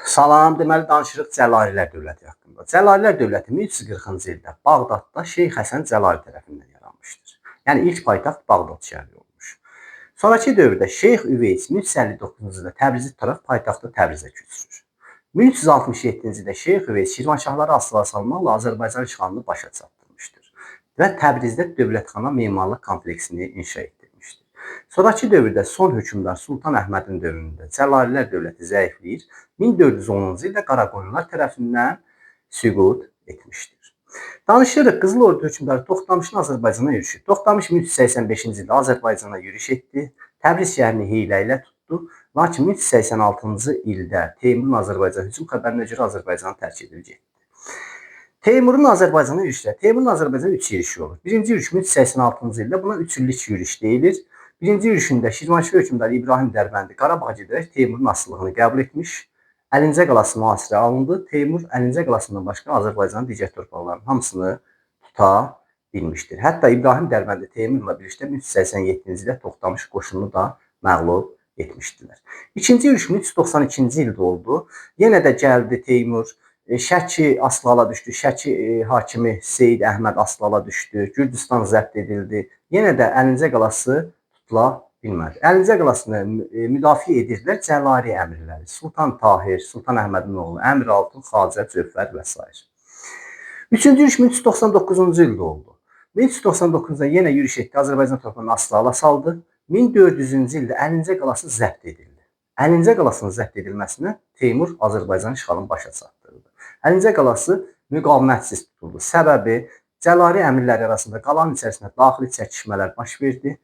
Salam, deməli danışırıq Cəlalilər dövləti haqqında. Cəlalilər dövləti 1340-cı ildə Bağdadda Şeyx Həsən Cəlali tərəfindən yaranmışdır. Yəni ilk paytaxt Bağdad şəhəri olmuş. Sonrakı dövrdə Şeyx Üveys 1359-cu ildə Təbrizi tutaraq paytaxtı Təbrizə köçürür. 1367-ci ildə Şeyx Üveys Şirvanşahları asıla salmaqla Azərbaycan işğalını başa çatdırmışdır və Təbrizdə dövlətxana memarlıq kompleksini inşa etdirmişdir. Sonrakı dövrdə son hökmdar Sultan Əhmədin dövründə Cəlalilər dövləti zəifləyir, 1410-cu ildə Qaraqoyunlular tərəfindən süqut etmişdir. Danışırıq Qızıl Ordu hökmdarı Toxtamışın Azərbaycana yürüşü. Toxtamış 1385-ci ildə Azərbaycana yürüş etdi, Təbriz şəhərini hiylə ilə tutdu, lakin 1386-cı ildə Teymurun Azərbaycana hücum xəbərinə görə Azərbaycanı tərk edib getdi. Teymurun Azərbaycana yürüşü. Teymurun Azərbaycana 3 yürüşü olur. Birinci yürüş 1386-cı ildə buna 3 illik yürüş deyilir. Birinci yürüşündə Şirvanşah hökmdarı İbrahim Dərbəndi Qarabağa gedərək Teymurun asılılığını qəbul etmiş. Əlincə qalası mühasirəyə alındı. Teymur Əlincə qalasından başqa Azərbaycanın digər torpaqlarının hamısını tuta bilmişdir. Hətta İbrahim Dərbəndi Teymurla birlikdə 1387-ci ildə Toxtamış qoşununu da məğlub etmişdilər. İkinci yürüş 1392-ci ildə oldu. Yenə də gəldi Teymur. Şəki asılı hala düşdü. Şəki hakimi Seyid Əhməd asılı hala düşdü. Gürcüstan zəbt edildi. Yenə də Əlincə qalası tutula bilmədi. Əlincə qalasını müdafiə edirdilər Cəlali əmirləri. Sultan Tahir, Sultan Əhmədin oğlu, Əmir Altun, Xacə, Cövfər və s. Üçüncü yürüş 1399-cu ildə oldu. 1399-da yenə yürüş etdi. Azərbaycan torpağını asılı hala saldı. 1400-cü ildə Əlincə qalası zəbt edildi. Əlincə qalasının zəbt edilməsinə Teymur Azərbaycan işğalını başa çatdırdı. Əlincə qalası müqavimətsiz tutuldu. Səbəbi Cəlali əmirləri arasında qalanın içərisində daxili çəkişmələr baş verdi.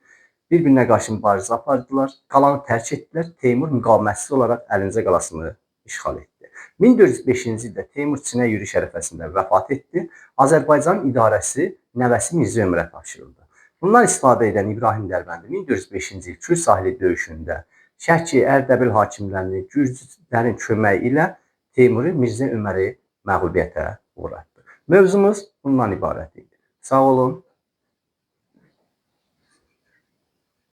Bir-birinə qarşı mübarizə apardılar. Qalanı tərk etdilər. Teymur müqavimətsiz olaraq Əlincə qalasını işğal etdi. 1405-ci ildə Teymur Çinə yürüş ərəfəsində vəfat etdi. Azərbaycan idarəsi nəvəsi Mirzə Ömərə tapşırıldı. Bundan istifadə edən İbrahim Dərbəndi 1405-ci il Kür sahili döyüşündə Şəki, Ərdəbil hakimlərini Gürcülərin köməyi ilə Teymuru Mirzə Öməri məğlubiyyətə uğratdı. Mövzumuz bundan ibarət idi. Sağ olun.